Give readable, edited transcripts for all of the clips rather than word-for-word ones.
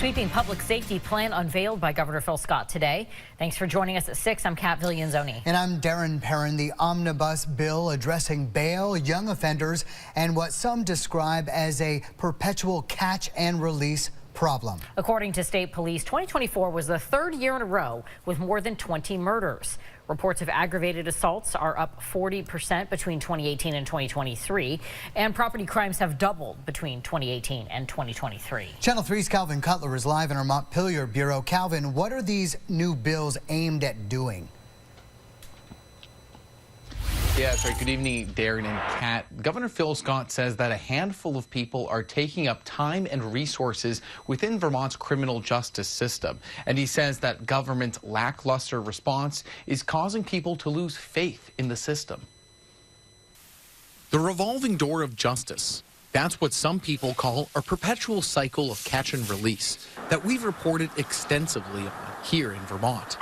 Sweeping public safety plan unveiled by Governor Phil Scott today. Thanks for joining us at 6. I'm Kat Villianzoni. And I'm Darren Perrin. The omnibus bill addressing bail, young offenders, and what some describe as a perpetual catch and release problem. According to state police, 2024 was the third year in a row with more than 20 murders. Reports of aggravated assaults are up 40% between 2018 and 2023, and property crimes have doubled between 2018 and 2023. Channel 3's Calvin Cutler is live in our Montpelier bureau. Calvin, what are these new bills aimed at doing? Yeah, that's right. Good evening, Darren and Kat. Governor Phil Scott says that a handful of people are taking up time and resources within Vermont's criminal justice system. And he says that government's lackluster response is causing people to lose faith in the system. The revolving door of justice. That's what some people call a perpetual cycle of catch and release that we've reported extensively on here in Vermont.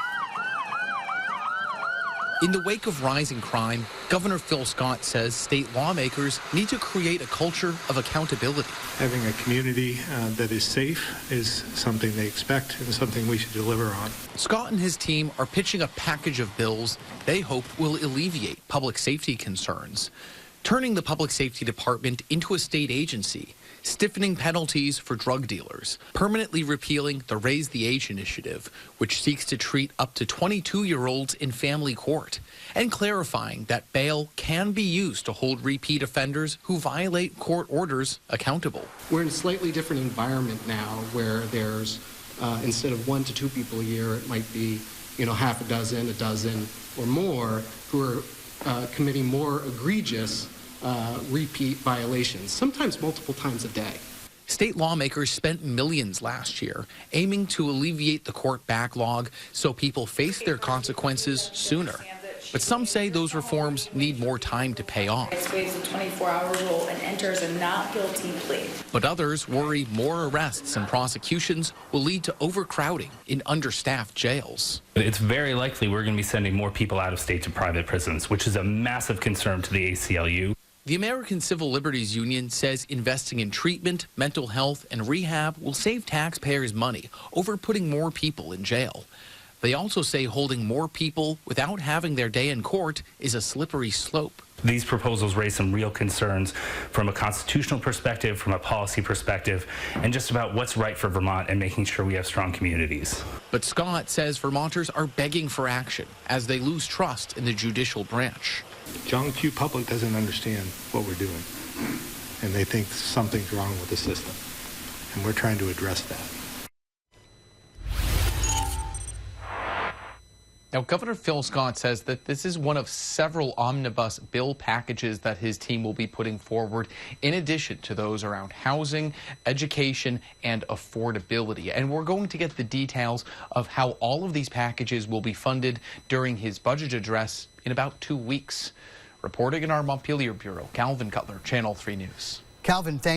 In the wake of rising crime, Governor Phil Scott says state lawmakers need to create a culture of accountability. Having a community that is safe is something they expect and something we should deliver on. Scott and his team are pitching a package of bills they hope will alleviate public safety concerns, turning the Public Safety Department into a state agency, stiffening penalties for drug dealers, permanently repealing the Raise the Age initiative, which seeks to treat up to 22-year-olds in family court, and clarifying that bail can be used to hold repeat offenders who violate court orders accountable. We're in a slightly different environment now where there's, instead of 1 to 2 people a year, it might be, half a dozen, or more who are committing more egregious repeat violations, sometimes multiple times a day. State lawmakers spent millions last year aiming to alleviate the court backlog so people face their consequences sooner. But some say those reforms need more time to pay off. It waives the 24-hour rule and enters a not guilty plea. But others worry more arrests and prosecutions will lead to overcrowding in understaffed jails. It's very likely we're going to be sending more people out of state to private prisons, which is a massive concern to the ACLU. The American Civil Liberties Union says investing in treatment, mental health, and rehab will save taxpayers money over putting more people in jail. They also say holding more people without having their day in court is a slippery slope. These proposals raise some real concerns from a constitutional perspective, from a policy perspective, and just about what's right for Vermont and making sure we have strong communities. But Scott says Vermonters are begging for action as they lose trust in the judicial branch. The young few public doesn't understand what we're doing, and they think something's wrong with the system, and we're trying to address that. Now, Governor Phil Scott says that this is one of several omnibus bill packages that his team will be putting forward, in addition to those around housing, education, and affordability. And we're going to get the details of how all of these packages will be funded during his budget address in about 2 weeks. Reporting in our Montpelier bureau, Calvin Cutler, Channel 3 News. Calvin, thank you.